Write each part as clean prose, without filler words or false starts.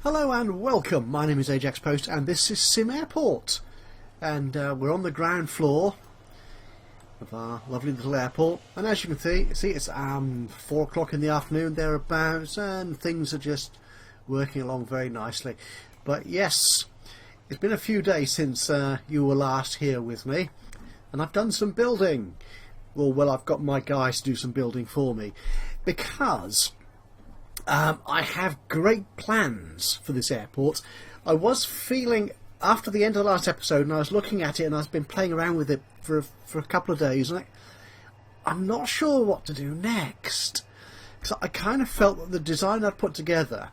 Hello and welcome. My name is Ajaxpost and this is SimAirport, and we're on the ground floor of our lovely little airport, and as you can see it's 4 o'clock in the afternoon thereabouts, and things are just working along very nicely. But yes, it's been a few days since you were last here with me, and I've done some building. Well, I've got my guys to do some building for me because I have great plans for this airport. I was feeling, after the end of the last episode, and I was looking at it and I've been playing around with it for a couple of days, and I'm not sure what to do next. So I kind of felt that the design I'd put together,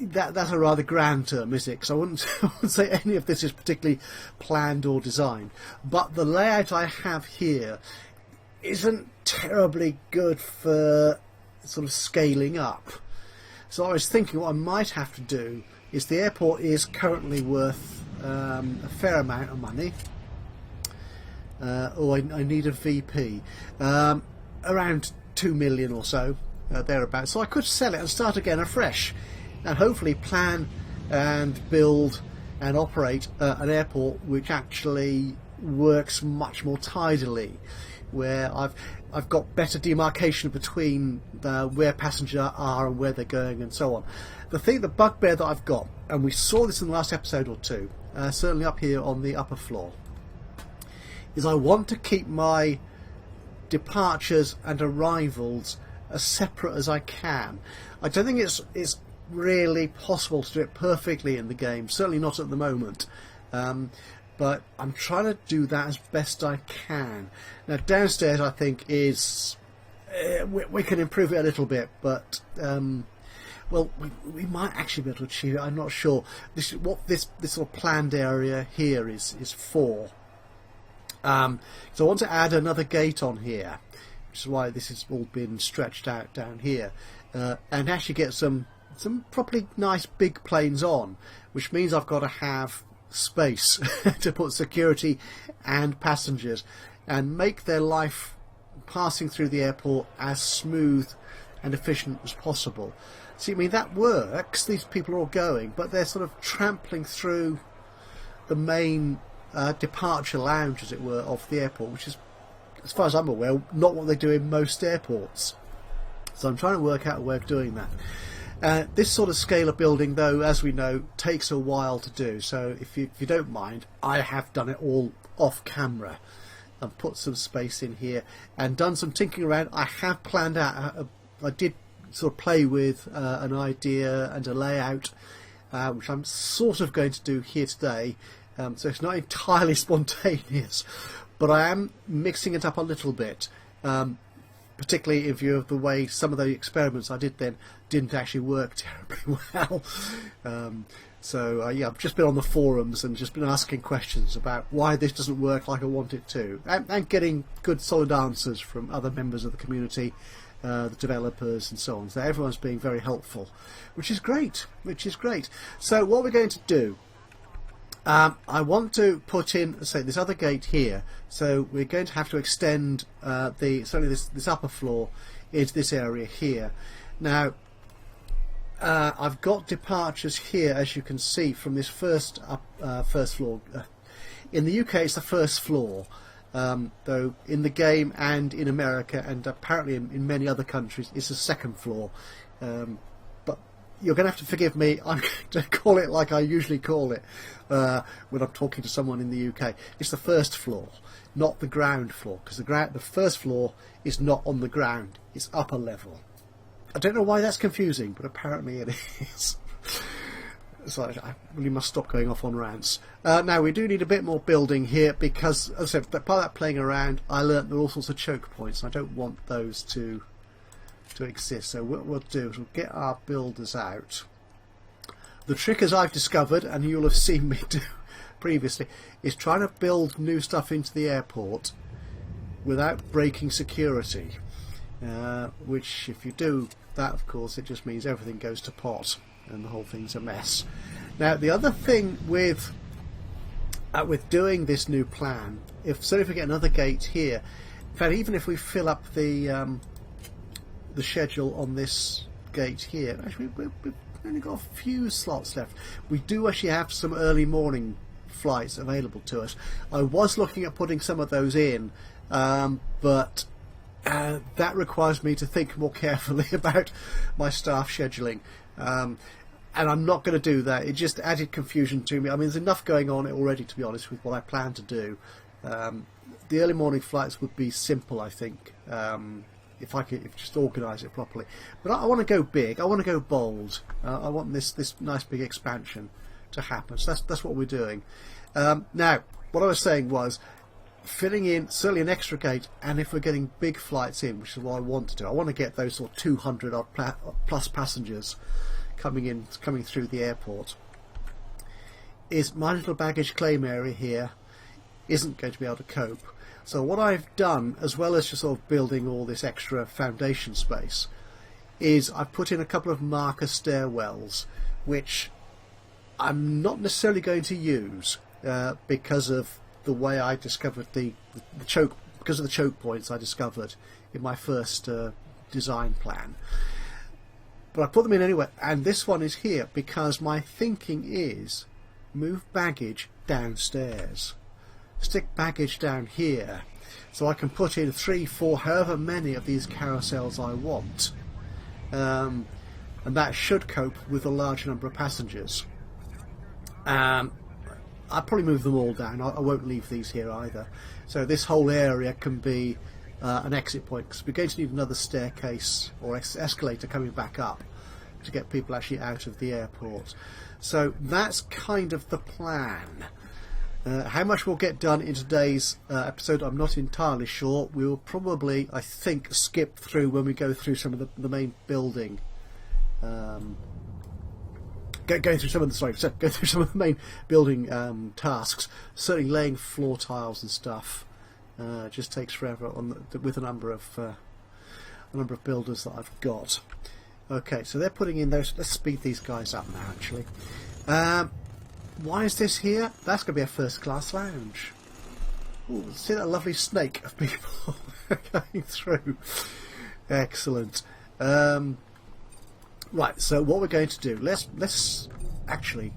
that's a rather grand term, is it? Because I wouldn't say any of this is particularly planned or designed. But the layout I have here isn't terribly good for sort of scaling up. So I was thinking what I might have to do is, the airport is currently worth a fair amount of money. I need a VP, around 2 million or so, thereabouts. So I could sell it and start again afresh, and hopefully plan and build and operate an airport which actually works much more tidily, where I've got better demarcation between where passengers are and where they're going and so on. The bugbear that I've got, and we saw this in the last episode or two, certainly up here on the upper floor, is I want to keep my departures and arrivals as separate as I can. I don't think it's really possible to do it perfectly in the game, certainly not at the moment. But I'm trying to do that as best I can. Now downstairs, I think, is we can improve it a little bit, but well, we might actually be able to achieve it. I'm not sure. This sort of planned area here is for. So I want to add another gate on here, which is why this has all been stretched out down here, and actually get some properly nice big planes on, which means I've got to have space to put security and passengers and make their life passing through the airport as smooth and efficient as possible. See, I mean, that works. These people are all going, but they're sort of trampling through the main departure lounge, as it were, of the airport, which is, as far as I'm aware, not what they do in most airports. So I'm trying to work out a way of doing that. This sort of scale of building, though, as we know, takes a while to do. So if you don't mind, I have done it all off camera. I've put some space in here and done some tinkering around. I have planned out, I did sort of play with an idea and a layout, which I'm sort of going to do here today. So it's not entirely spontaneous, but I am mixing it up a little bit. Particularly in view of the way some of the experiments I did then didn't actually work terribly well. Yeah, I've just been on the forums and just been asking questions about why this doesn't work like I want it to, and getting good solid answers from other members of the community, the developers and so on. So everyone's being very helpful, which is great. So what we're going to do, I want to put in, say, this other gate here. So we're going to have to extend certainly this upper floor into this area here. Now, I've got departures here, as you can see, from this first floor. In the UK, it's the first floor, though in the game and in America and apparently in many other countries, it's the second floor. But you're going to have to forgive me. I'm going to call it like I usually call it when I'm talking to someone in the UK. It's the first floor, not the ground floor, because the first floor is not on the ground. It's upper level. I don't know why that's confusing, but apparently it is. So I really must stop going off on rants. Now, we do need a bit more building here because, as I said, part of that playing around, I learnt there are all sorts of choke points, and I don't want those to exist. So what we'll do is we'll get our builders out. The trick, as I've discovered, and you'll have seen me do previously, is trying to build new stuff into the airport without breaking security. Which, if you do that, of course, it just means everything goes to pot and the whole thing's a mess. Now, the other thing with doing this new plan, if we get another gate here, in fact, even if we fill up the schedule on this gate here, actually only got a few slots left. We do actually have some early morning flights available to us. I was looking at putting some of those in, but that requires me to think more carefully about my staff scheduling. And I'm not going to do that. It just added confusion to me. I mean, there's enough going on already, to be honest, with what I plan to do. The early morning flights would be simple, I think, if I could just organise it properly. But I want to go big. I want to go bold. I want this nice big expansion to happen. So that's what we're doing. Now, what I was saying was filling in certainly an extra gate, and if we're getting big flights in, which is what I want to do, I want to get those sort of 200 odd plus passengers coming through the airport. Is my little baggage claim area here isn't going to be able to cope. So what I've done, as well as just sort of building all this extra foundation space, is I've put in a couple of marker stairwells, which I'm not necessarily going to use because of the way I discovered the choke, because of the choke points I discovered in my first design plan. But I put them in anyway, and this one is here because my thinking is move baggage downstairs. Stick baggage down here so I can put in 3, 4, however many of these carousels I want, and that should cope with a large number of passengers. I'll probably move them all down. I won't leave these here either, so this whole area can be an exit point, because we're going to need another staircase or escalator coming back up to get people actually out of the airport. So that's kind of the plan. How much we'll get done in today's episode, I'm not entirely sure. We will probably, I think, skip through when we go through some of the main building. Go through some of the main building tasks. Certainly laying floor tiles and stuff just takes forever with a number of builders that I've got. Okay, so they're putting in those. Let's speed these guys up now. Actually. Why is this here? That's going to be a first-class lounge. Ooh, see that lovely snake of people going through. Excellent. Right, so what we're going to do, let's actually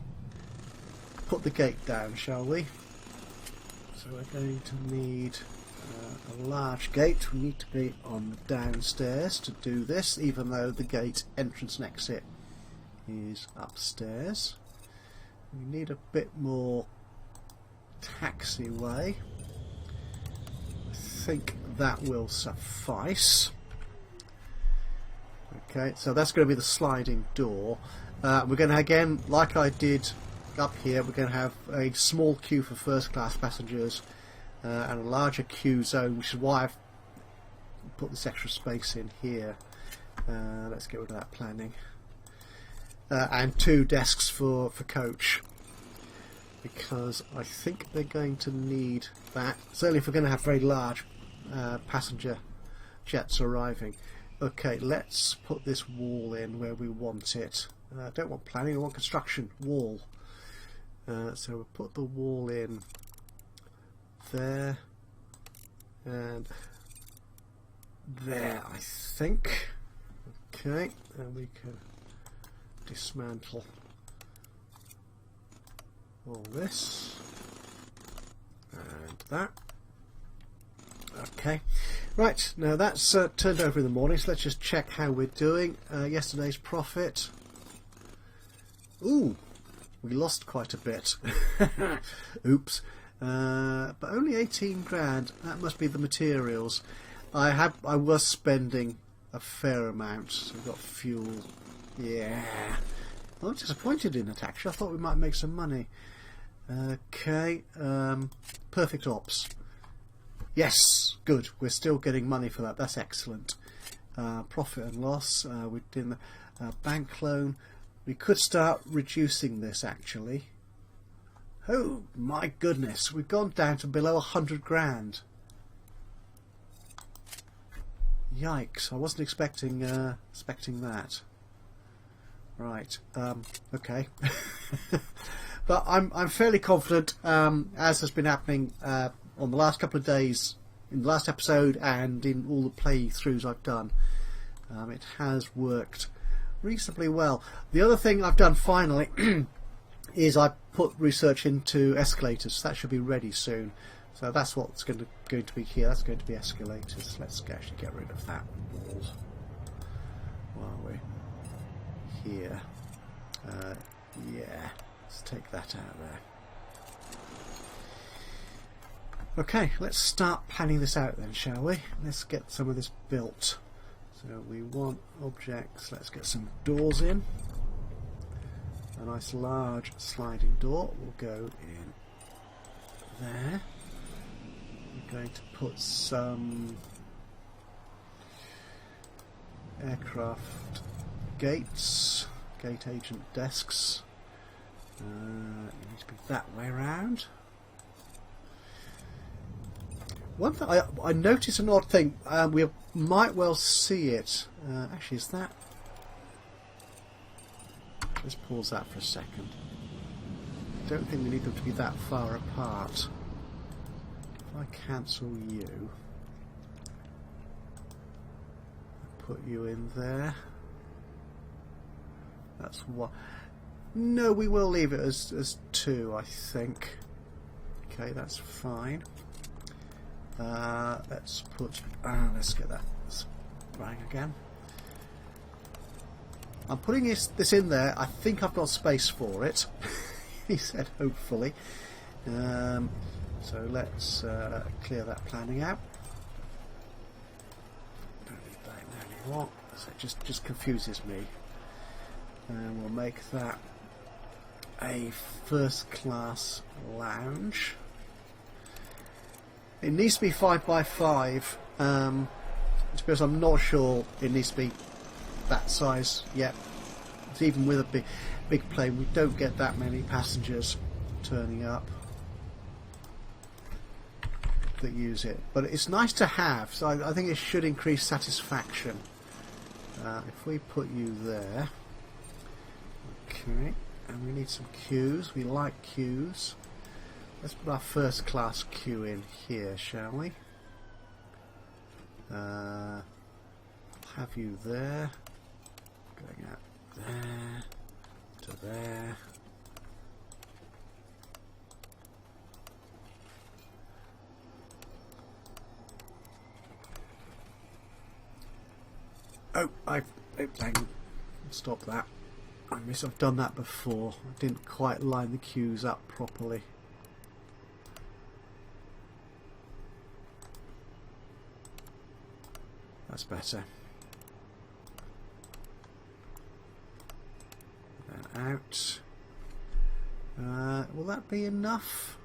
put the gate down, shall we? So we're going to need a large gate. We need to be on the downstairs to do this, even though the gate entrance and exit is upstairs. We need a bit more taxiway. I think that will suffice. Okay, so that's going to be the sliding door. We're going to, again, like I did up here, we're going to have a small queue for first class passengers and a larger queue zone, which is why I've put this extra space in here. Let's get rid of that planning. And 2 desks for coach, because I think they're going to need that. Certainly if we're going to have very large passenger jets arriving. Okay, let's put this wall in where we want it. I don't want planning, I want construction. Wall. So we'll put the wall in there and there, I think. Okay, and we can dismantle all this and that. Okay, right, now that's turned over in the morning, so let's just check how we're doing. Yesterday's profit. Ooh, we lost quite a bit. Oops. But only 18 grand. That must be the materials. I was spending a fair amount. So we've got fuel. Yeah. I'm disappointed in it, actually. I thought we might make some money. Okay. Perfect ops. Yes, good. We're still getting money for that. That's excellent. Profit and loss. We did the bank loan. We could start reducing this, actually. Oh my goodness, we've gone down to below 100 grand. Yikes! I wasn't expecting that. Right. Okay. But I'm fairly confident, as has been happening on the last couple of days, in the last episode, and in all the playthroughs I've done. It has worked reasonably well. The other thing I've done finally is I put research into escalators. That should be ready soon. So that's what's going to be here. That's going to be escalators. Let's actually get rid of that wall while we're here. Yeah, let's take that out there. Okay, let's start planning this out then, shall we? Let's get some of this built. So we want objects. Let's get some doors in. A nice large sliding door will go in there. We're going to put some aircraft gates, gate agent desks. You need to be that way around. One thing I noticed an odd thing. We might well see it. Actually, is that? Let's pause that for a second. I don't think we need them to be that far apart. If I cancel you, put you in there. That's what. No, we will leave it as 2, I think. Okay, that's fine. Let's put. Let's get that running again. I'm putting this in there. I think I've got space for it. He said, hopefully. So let's clear that planning out. Don't need that in there anymore. So it just confuses me. And we'll make that a first-class lounge. It needs to be 5x5. Because I'm not sure it needs to be that size yet. Even with a big plane, we don't get that many passengers turning up that use it. But it's nice to have, so I think it should increase satisfaction. If we put you there, okay, and we need some queues. We like queues. Let's put our first class queue in here, shall we? Have you there, going out there to there. Oh, I've stop that. I've done that before. I didn't quite line the queues up properly. That's better. Then out. Will that be enough?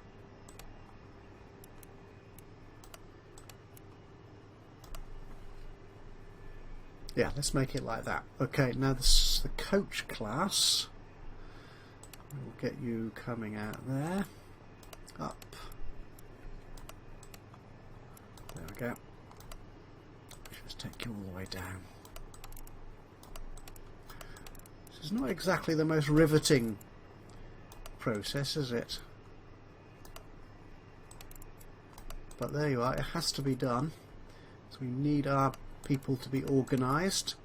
Yeah, let's make it like that. Okay, now this is the coach class. We'll get you coming out there. Up. There we go. Just take you all the way down. This is not exactly the most riveting process, is it? But there you are, it has to be done. So we need our people to be organised.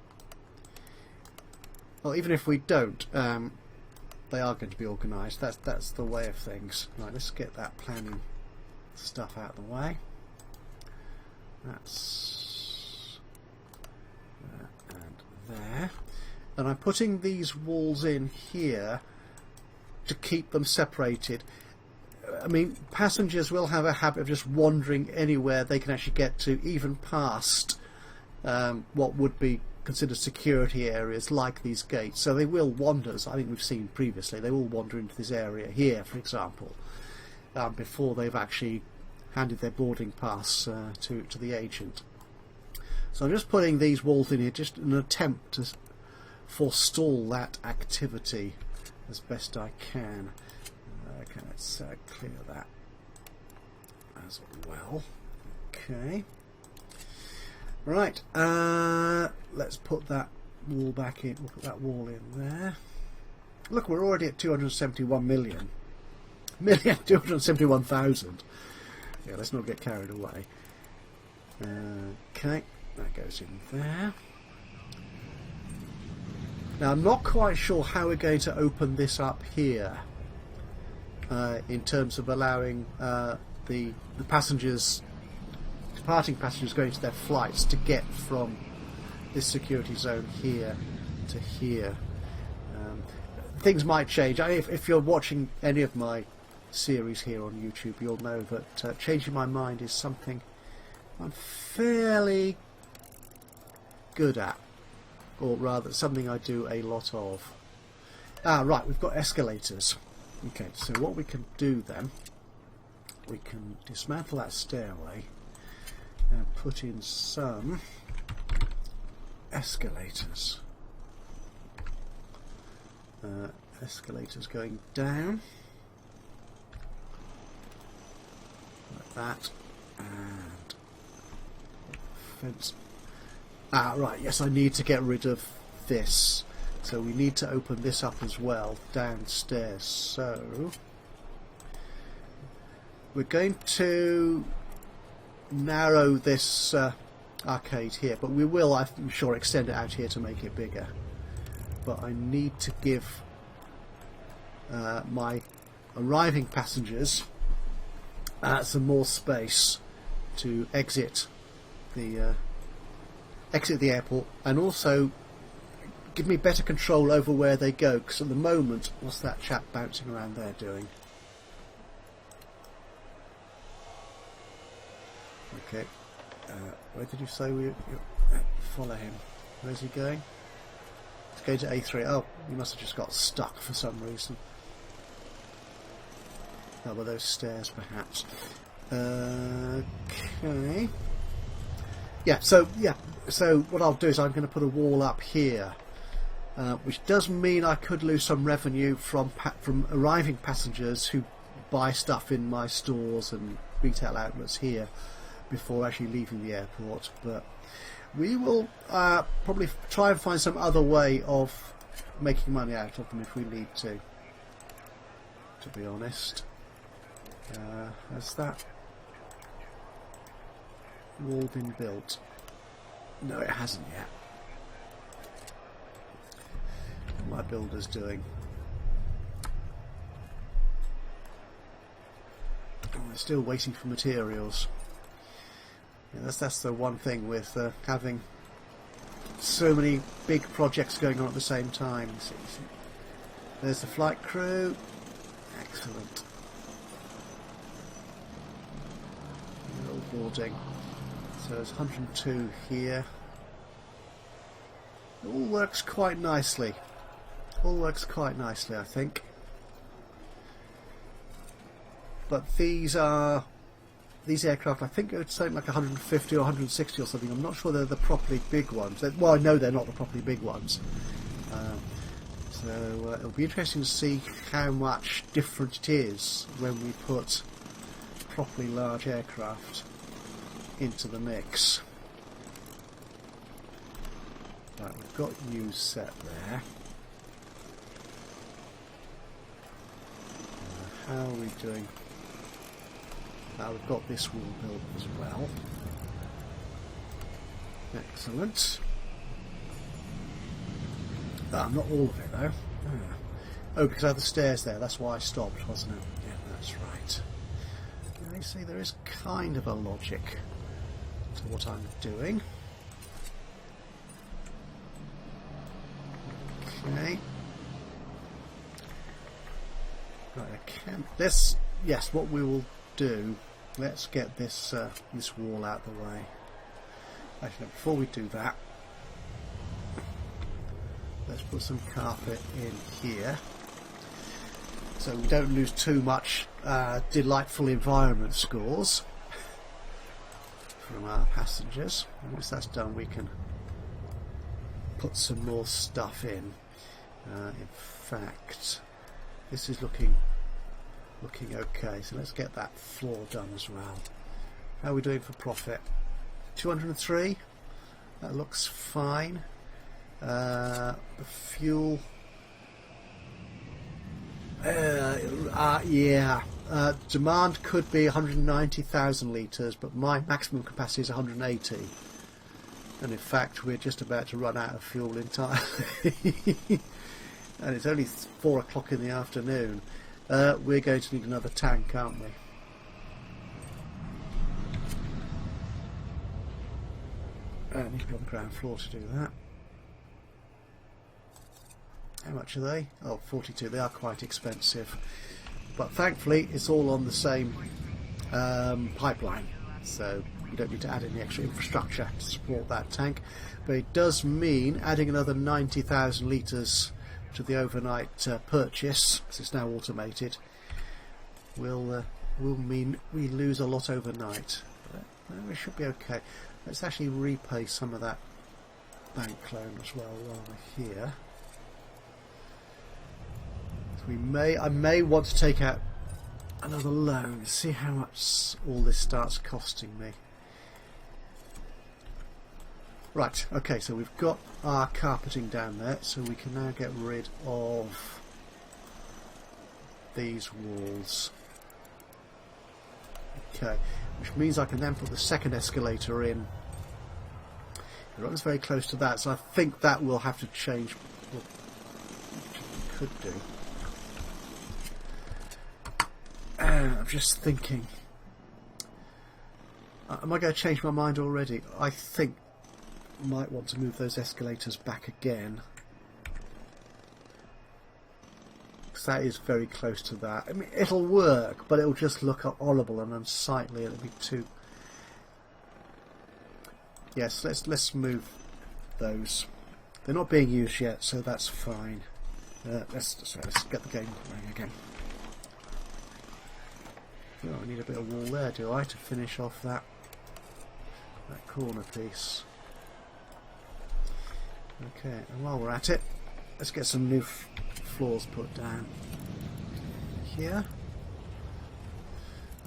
Well, even if we don't, they are going to be organised. That's the way of things. Right, let's get that planning stuff out of the way. That's there and there. And I'm putting these walls in here to keep them separated. I mean, passengers will have a habit of just wandering anywhere they can actually get to, even past what would be considered security areas like these gates. So they will wander, as I think we've seen previously, they will wander into this area here, for example, before they've actually handed their boarding pass to the agent. So I'm just putting these walls in here just in an attempt to forestall that activity as best I can. Okay, let's clear that as well. Okay. Right, let's put that wall back in. We'll put that wall in there. Look, we're already at 271 million. 271,000. Yeah, let's not get carried away. Okay, that goes in there. Now I'm not quite sure how we're going to open this up here in terms of allowing the passengers, departing passengers going to their flights, to get from this security zone here to here. Things might change. If you're watching any of my series here on YouTube, you'll know that changing my mind is something I'm fairly good at, or rather something I do a lot of. Right, we've got escalators. Okay, so what we can do then, we can dismantle that stairway and put in some escalators. Escalators going down like that, and fence. Right, yes, I need to get rid of this, so we need to open this up as well downstairs. So we're going to narrow this arcade here, but we will, I'm sure, extend it out here to make it bigger. But I need to give my arriving passengers some more space to exit the airport, and also give me better control over where they go, because at the moment, what's that chap bouncing around there doing? Okay, where did you say we follow him? Where's he going? He's going to A3. Oh, he must have just got stuck for some reason. Oh, well, those stairs perhaps. Okay. Yeah, so what I'll do is I'm going to put a wall up here, which does mean I could lose some revenue from arriving passengers who buy stuff in my stores and retail outlets here before actually leaving the airport. But we will probably try and find some other way of making money out of them if we need to be honest. Has that wall been built? No, it hasn't yet. What are my builders doing? Oh, they're still waiting for materials. Yeah, that's the one thing with having so many big projects going on at the same time. There's the flight crew. Excellent. Boarding. So there's 102 here. It all works quite nicely. All works quite nicely, I think. But these aircraft, I think it's something like 150 or 160 or something. I'm not sure they're the properly big ones. Well, I know they're not the properly big ones. So it'll be interesting to see how much different it is when we put properly large aircraft into the mix. Right, we've got you set there. How are we doing? Now we've got this wall built as well. Excellent. Not all of it though. Oh, because I have the stairs there, that's why I stopped, wasn't it? Yeah, that's right. You see, there is kind of a logic to what I'm doing. Okay. Right, I can. Yes, what we will do. Let's get this this wall out of the way. Actually, before we do that, let's put some carpet in here, so we don't lose too much delightful environment scores from our passengers. And once that's done, we can put some more stuff in. In fact, this is looking okay, so let's get that floor done as well. How are we doing for profit? 203. That looks fine. The fuel, yeah, demand could be 190,000 litres, but my maximum capacity is 180. And in fact we're just about to run out of fuel entirely. And it's only 4 o'clock in the afternoon. We're going to need another tank, aren't we? I need to be on the ground floor to do that. How much are they? Oh, 42. They are quite expensive. But thankfully it's all on the same pipeline. So you don't need to add any extra infrastructure to support that tank. But it does mean adding another 90,000 litres to the overnight purchase, because it's now automated, will mean we lose a lot overnight. But we should be okay. Let's actually repay some of that bank loan as well while we're here. So I may want to take out another loan, see how much all this starts costing me. Right, okay, so we've got our carpeting down there, so we can now get rid of these walls. Okay, which means I can then put the second escalator in. It runs very close to that, so I think that will have to change. Well, could do. I'm just thinking. Am I going to change my mind already? I think I might want to move those escalators back again. Because that is very close to that. I mean, it'll work, but it'll just look horrible and unsightly. It'll be too... Yes, let's move those. They're not being used yet, so that's fine. Let's get the game running again. Oh, I need a bit of wall there, do I, to finish off that corner piece. Okay, and while we're at it, let's get some new floors put down here.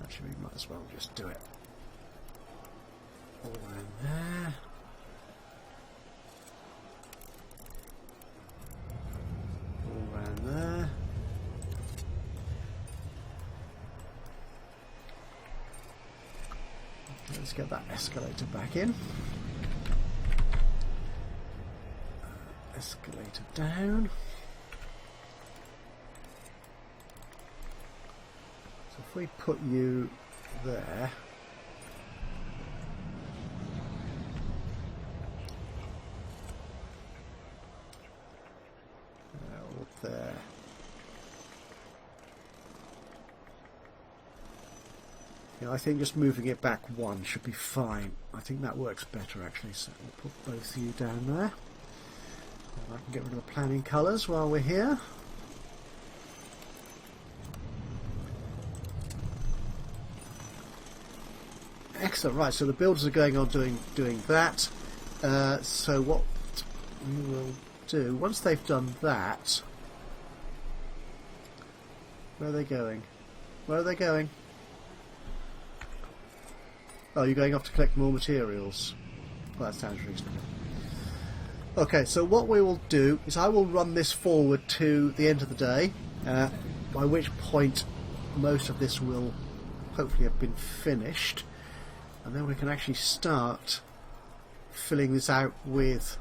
Actually, we might as well just do it all around there. All around there. Okay, let's get that escalator back in. Escalator down. So if we put you there, or there. Yeah, I think just moving it back one should be fine. I think that works better actually. So we'll put both of you down there. I can get rid of the planning colours while we're here. Excellent. Right, so the builders are going on doing that. So what we will do, once they've done that, where are they going? Where are they going? Oh, you're going off to collect more materials. Well, that sounds reasonable. Okay, so what we will do is I will run this forward to the end of the day, by which point most of this will hopefully have been finished, and then we can actually start filling this out with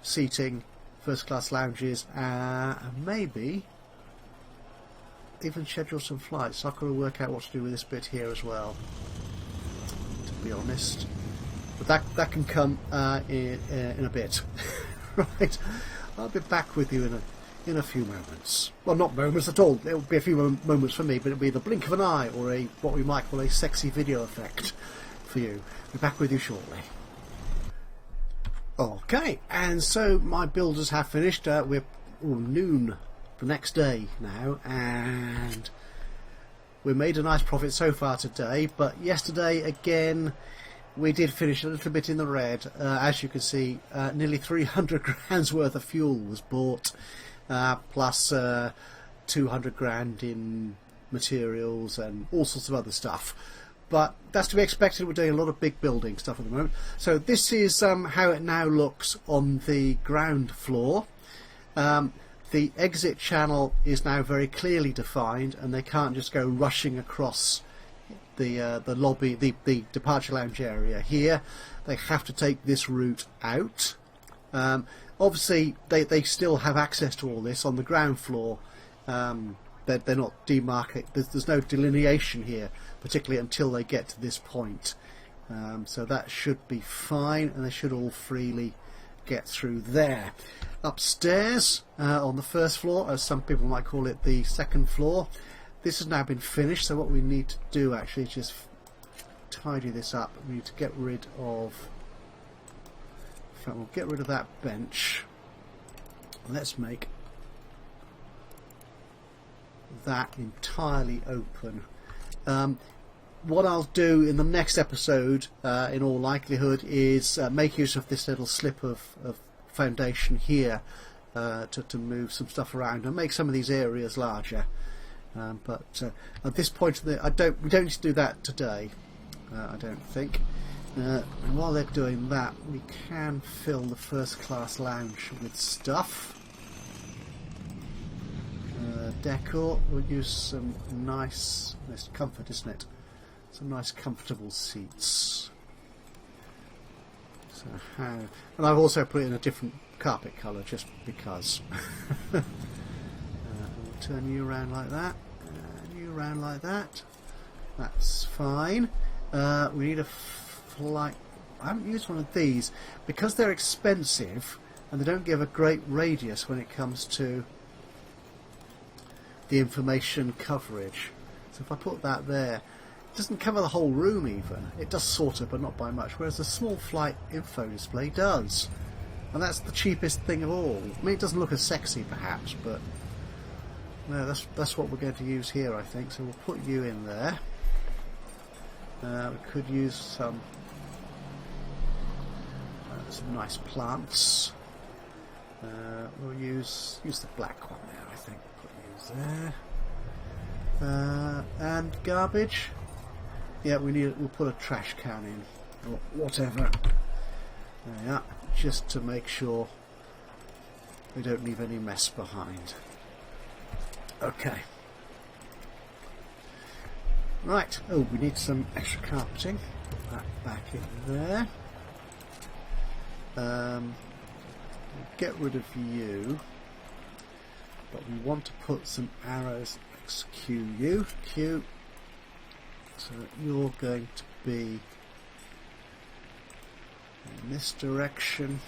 seating, first class lounges, and maybe even schedule some flights. So I've got to work out what to do with this bit here as well, to be honest. But that can come in a bit. Right, I'll be back with you in a few moments. Well, not moments at all. It'll be a few moments for me, but it'll be the blink of an eye, or what we might call a sexy video effect for you. I'll be back with you shortly. Okay, and so my builders have finished. We're noon the next day now, and we made a nice profit so far today. But yesterday again, we did finish a little bit in the red. As you can see, nearly 300 grand's worth of fuel was bought, plus 200 grand in materials and all sorts of other stuff. But that's to be expected. We're doing a lot of big building stuff at the moment. So this is how it now looks on the ground floor. The exit channel is now very clearly defined, and they can't just go rushing across the lobby, the departure lounge area here. They have to take this route out. Obviously, they still have access to all this on the ground floor. They're not demarcated. There's no delineation here, particularly until they get to this point. So that should be fine, and they should all freely get through there. Upstairs, on the first floor, as some people might call it, the second floor, this has now been finished. So what we need to do actually is just tidy this up. We need to get rid of. In fact, we'll get rid of that bench. Let's make that entirely open. What I'll do in the next episode, in all likelihood, is make use of this little slip of foundation here to move some stuff around and make some of these areas larger. But at this point, we don't need to do that today. I don't think. And while they're doing that, we can fill the first class lounge with stuff. Decor. We'll use some nice comfort, isn't it? Some nice comfortable seats. So and I've also put in a different carpet colour just because. We'll turn you around like that, and you around like that. That's fine. We need a flight. I haven't used one of these because they're expensive and they don't give a great radius when it comes to the information coverage. So if I put that there, it doesn't cover the whole room even. It does sort of, but not by much, whereas the small flight info display does. And that's the cheapest thing of all. I mean, it doesn't look as sexy perhaps, but no, that's what we're going to use here, I think. So we'll put you in there. We could use some nice plants. We'll use the black one there, I think. Put you there. And garbage. Yeah, we'll put a trash can in, or whatever. Yeah, just to make sure we don't leave any mess behind. Okay. Right. Oh, we need some extra carpeting. Put that back in there. Get rid of you, but we want to put some arrows. XQ, Q. So you're going to be in this direction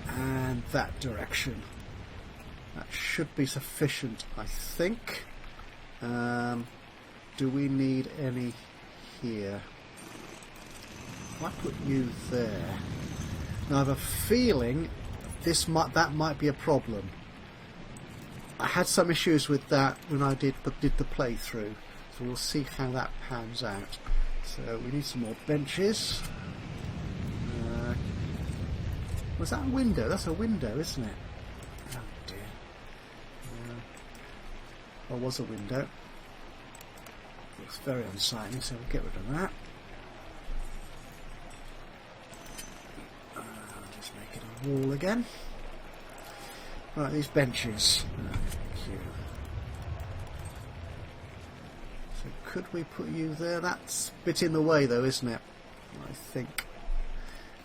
and that direction. That should be sufficient, I think. Do we need any here? I put you there. Now I have a feeling that might be a problem. I had some issues with that when I did the playthrough, so we'll see how that pans out. So we need some more benches. Was that a window? That's a window, isn't it? Oh dear. There was a window. Looks very unsightly, so we'll get rid of that. Just make it a wall again. Right, these benches. Thank you. So could we put you there? That's a bit in the way though, isn't it? I think.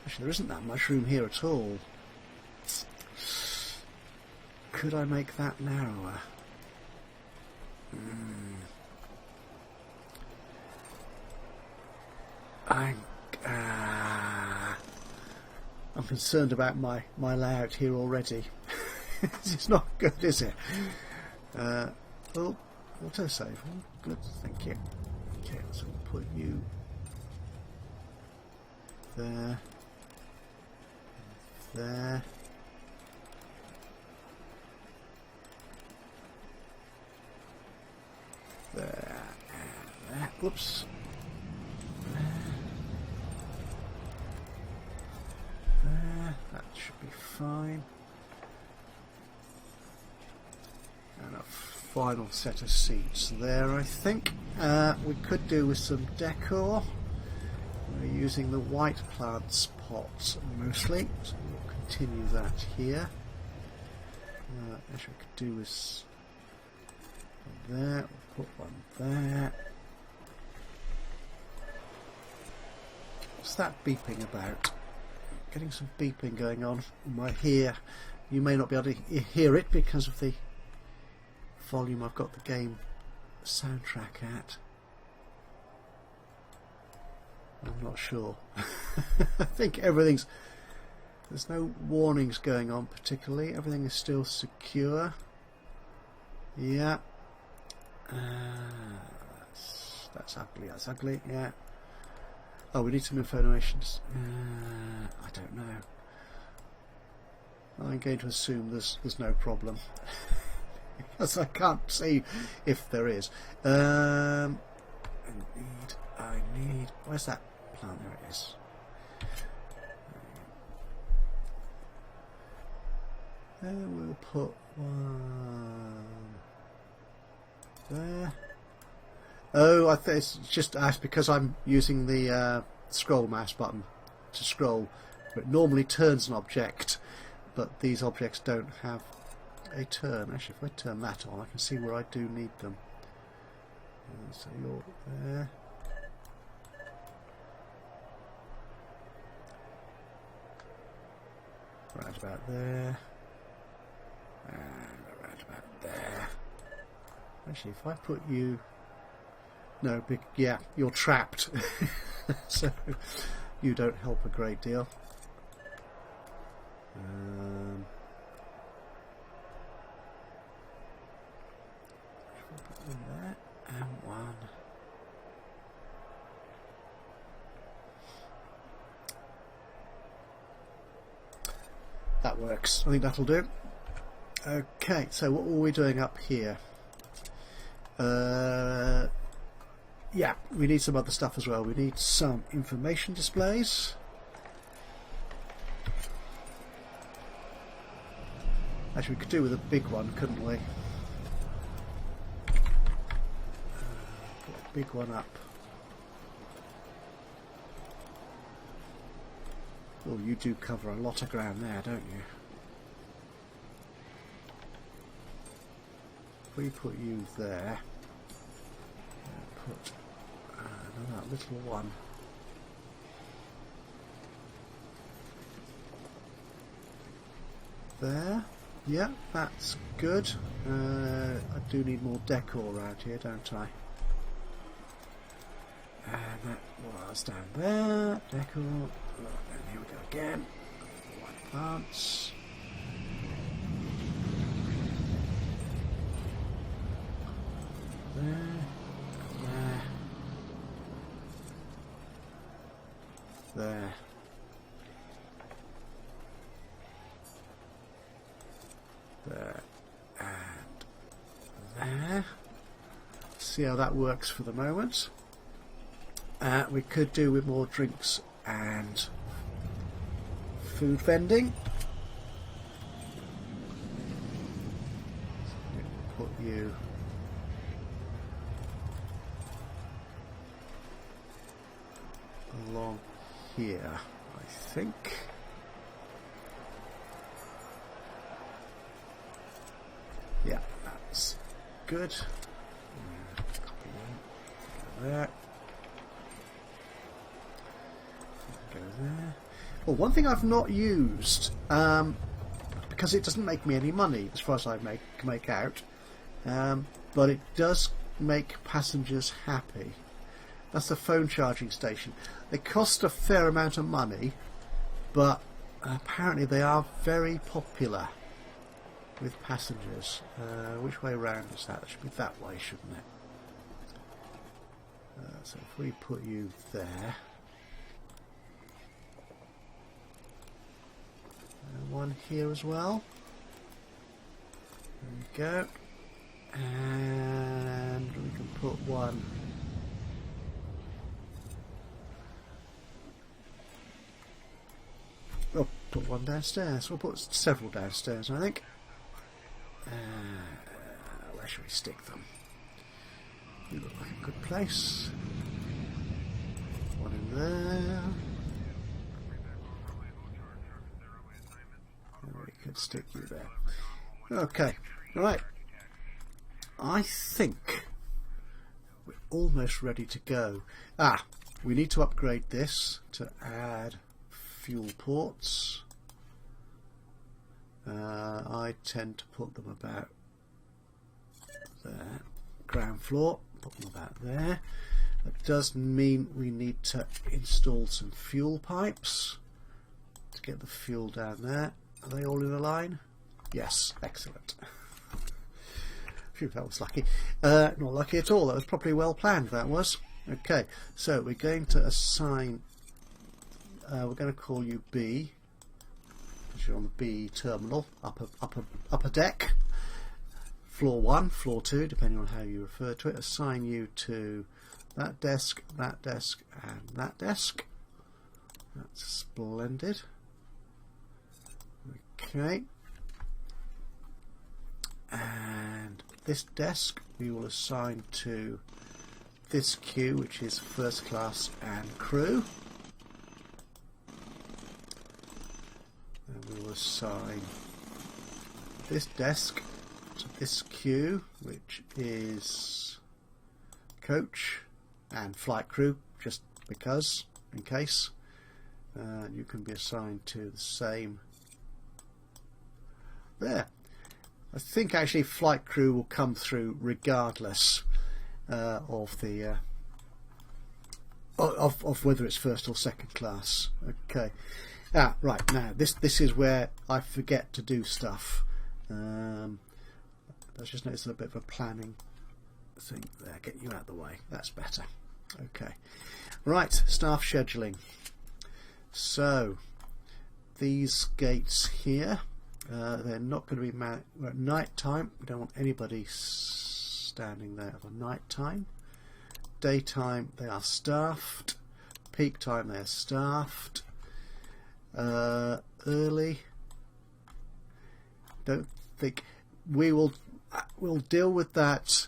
Actually, there isn't that much room here at all. Could I make that narrower? I'm concerned about my layout here already. It's not good, is it? Oh, autosave. Oh, good, thank you. Okay, so we'll put you there, there. There and there. Whoops. There. That should be fine. And a final set of seats there, I think. We could do with some decor. We're using the white plants pots mostly, so we'll continue that here. Actually, we could do with One there, we'll put one there. What's that beeping about? Getting some beeping going on in my ear. You may not be able to hear it because of the volume I've got the game soundtrack at. I'm not sure. I think everything's... There's no warnings going on particularly. Everything is still secure. Yeah. That's ugly. That's ugly. Yeah. Oh, we need some informations. I don't know. I'm going to assume there's no problem. Because I can't see if there is. I need... Where's that plant? There it is. And we'll put one there. Oh, I think it's just because I'm using the scroll mouse button to scroll. It normally turns an object, but these objects don't have a turn. Actually, if I turn that on, I can see where I do need them. So you're there. Right about there. And around about there. Actually, if I put you... No, yeah, you're trapped. So you don't help a great deal. Put one there and one. That works. I think that'll do. Okay, so what were we doing up here? Yeah, we need some other stuff as well. We need some information displays. Actually, we could do with a big one, couldn't we? Put a big one up. Oh, you do cover a lot of ground there, don't you? If we put you there, put another little one there. Yeah, that's good. I do need more decor around here, don't I? And that was down there. Decor. And here we go again. White plants. There. There. There. And there. See how that works for the moment. We could do with more drinks and food vending. Put you along here, I think. Yeah, that's good. Copy that. Go there. Go there. Well, one thing I've not used, because it doesn't make me any money as far as I make out, but it does make passengers happy. That's the phone charging station. They cost a fair amount of money, but apparently they are very popular with passengers. Which way round is that? It should be that way, shouldn't it? So if we put you there, and one here as well. There we go. And we can put one put one downstairs. We'll put several downstairs, I think. Where should we stick them? You look like a good place. One in there. And we could stick you there. Okay, right. I think we're almost ready to go. We need to upgrade this to add fuel ports. I tend to put them about there. Ground floor, put them about there. That does mean we need to install some fuel pipes to get the fuel down there. Are they all in a line? Yes, excellent. Phew, that was lucky. Not lucky at all. That was probably well planned, that was. Okay, so we're going to assign, we're going to call you B, because you're on the B terminal, upper deck. Floor 1, floor 2, depending on how you refer to it. Assign you to that desk, and that desk. That's splendid. Okay. And this desk we will assign to this queue, which is first class and crew. And we will assign this desk to this queue, which is coach and flight crew, just because, in case. You can be assigned to the same there. I think actually flight crew will come through regardless of the of whether it's first or second class. Okay. Right, now this is where I forget to do stuff. Let's just notice a bit of a planning thing there. Get you out of the way. That's better. Okay. Right, staff scheduling. So these gates here, they're not going to be we're at night time. We don't want anybody standing there at night time. Daytime they are staffed. Peak time they are staffed. Early, don't think we'll deal with that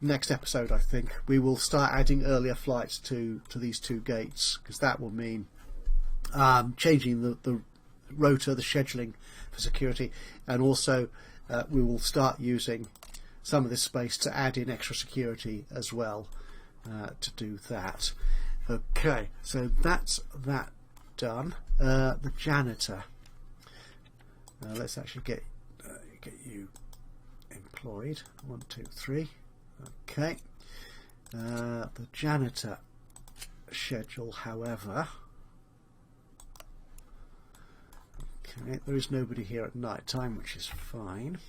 next episode. I think we will start adding earlier flights to these two gates, because that will mean changing the rota, the scheduling for security, and also we will start using some of this space to add in extra security as well to do that. Okay, so that's that done. The janitor. Let's actually get you employed. 1, 2, 3. Okay. The janitor schedule, however. Okay, there is nobody here at night time, which is fine.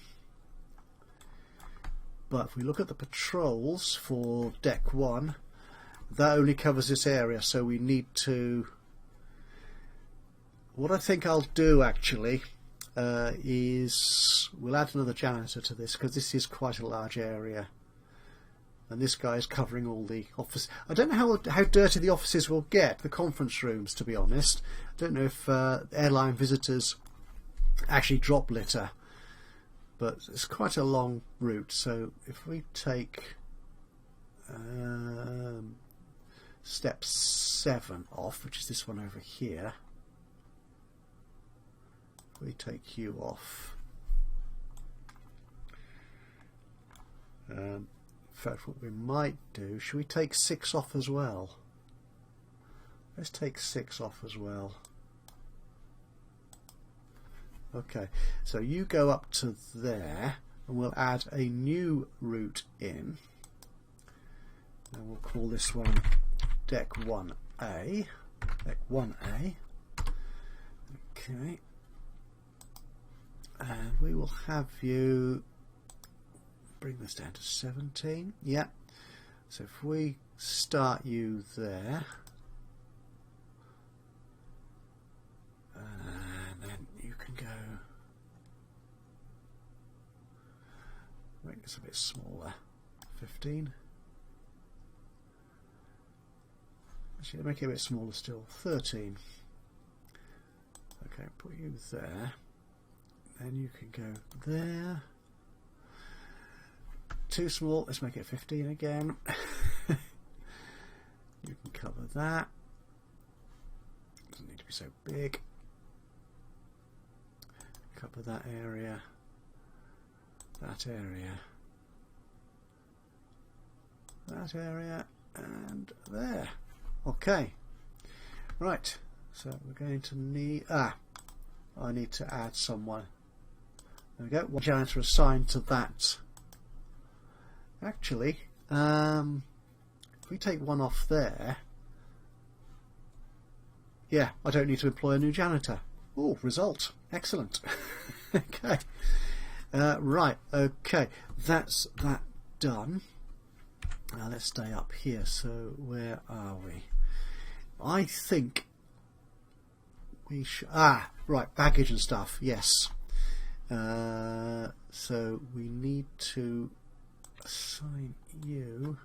But if we look at the patrols for deck 1, that only covers this area, so we need to. What I think I'll do actually is we'll add another janitor to this, because this is quite a large area, and this guy is covering all the office. I don't know how dirty the offices will get, the conference rooms, to be honest. I don't know if airline visitors actually drop litter, but it's quite a long route. So if we take step 7 off, which is this one over here, we take you off. In fact, what we might do, should we take 6 off as well? Let's take 6 off as well. Okay, so you go up to there, and we'll add a new route in, and we'll call this one deck 1A. Deck 1A. Okay. And we will have you bring this down to 17. Yeah. So if we start you there, and then you can go. Make this a bit smaller. 15. Actually, make it a bit smaller still. 13. Okay, put you there. Then you can go there. Too small. Let's make it 15 again. You can cover that. Doesn't need to be so big. Cover that area. That area. that area and there. Okay, right, so we're going to need I need to add someone. There we go, one janitor assigned to that. Actually, if we take one off there, yeah, I don't need to employ a new janitor. Oh, result, excellent. Okay, right, okay, that's that done. Now let's stay up here. So where are we? I think we should... right, baggage and stuff, yes. So we need to assign you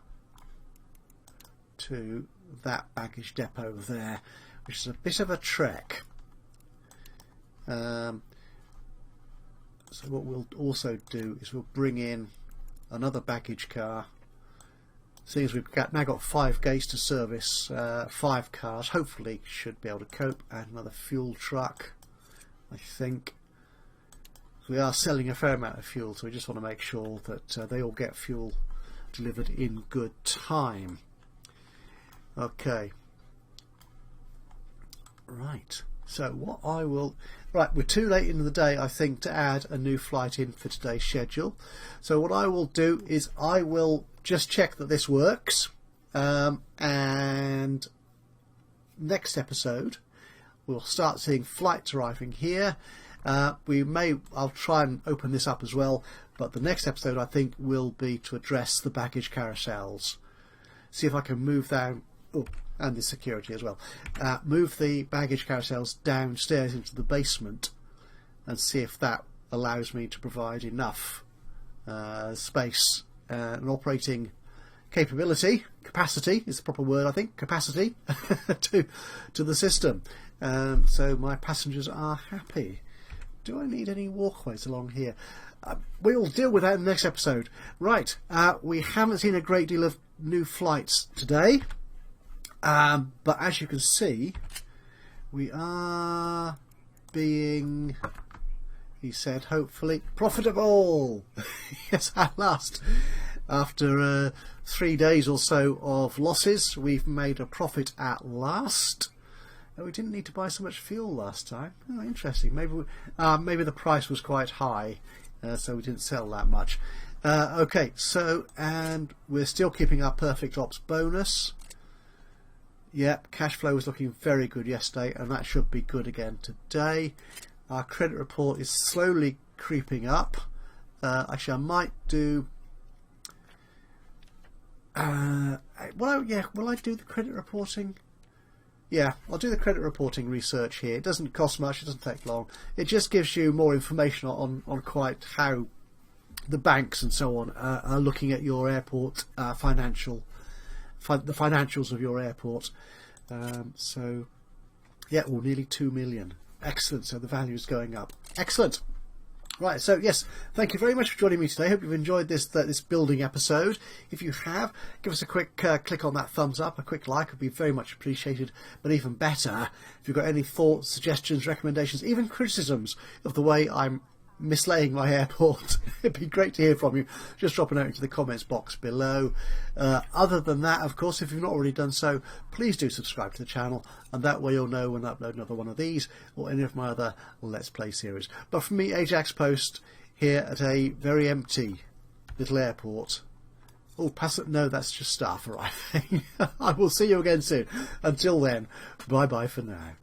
to that baggage depot there, which is a bit of a trek. So what we'll also do is we'll bring in another baggage car. Seeing as we've now got 5 gates to service, 5 cars, hopefully should be able to cope, and another fuel truck, I think. We are selling a fair amount of fuel, so we just want to make sure that they all get fuel delivered in good time. Okay. Right. So what I will... Right, we're too late in the day, I think, to add a new flight in for today's schedule. So what I will do is I will just check that this works, and next episode we'll start seeing flights arriving here. I'll try and open this up as well, but the next episode I think will be to address the baggage carousels. See if I can move down, and the security as well, move the baggage carousels downstairs into the basement and see if that allows me to provide enough space and operating capacity is the proper word, I think, capacity to the system, so my passengers are happy. Do I need any walkways along here? We'll deal with that in the next episode. Right, we haven't seen a great deal of new flights today, but as you can see, we are being, he said, hopefully profitable. Yes, at last. After 3 days or so of losses, we've made a profit at last. We didn't need to buy so much fuel last time. Oh, interesting. Maybe the price was quite high, so we didn't sell that much. Okay, so, and we're still keeping our perfect ops bonus. Yep, cash flow was looking very good yesterday, and that should be good again today. Our credit report is slowly creeping up. Actually, I might do... will I do the credit reporting? Yeah, I'll do the credit reporting research here. It doesn't cost much, it doesn't take long. It just gives you more information on quite how the banks and so on are looking at your airport the financials of your airport. So, yeah, well, nearly 2 million. Excellent, so the value is going up. Excellent. Right, so yes, thank you very much for joining me today. I hope you've enjoyed this building episode. If you have, give us a quick click on that thumbs up, a quick like would be very much appreciated. But even better, if you've got any thoughts, suggestions, recommendations, even criticisms of the way I'm mislaying my airport, it'd be great to hear from you. Just drop a note into the comments box below. Other than that, of course, if you've not already done so, please do subscribe to the channel, and that way you'll know when I upload another one of these or any of my other Let's Play series. But from me, Ajaxpost, here at a very empty little airport. Oh, no, that's just staff arriving. I will see you again soon. Until then, bye bye for now.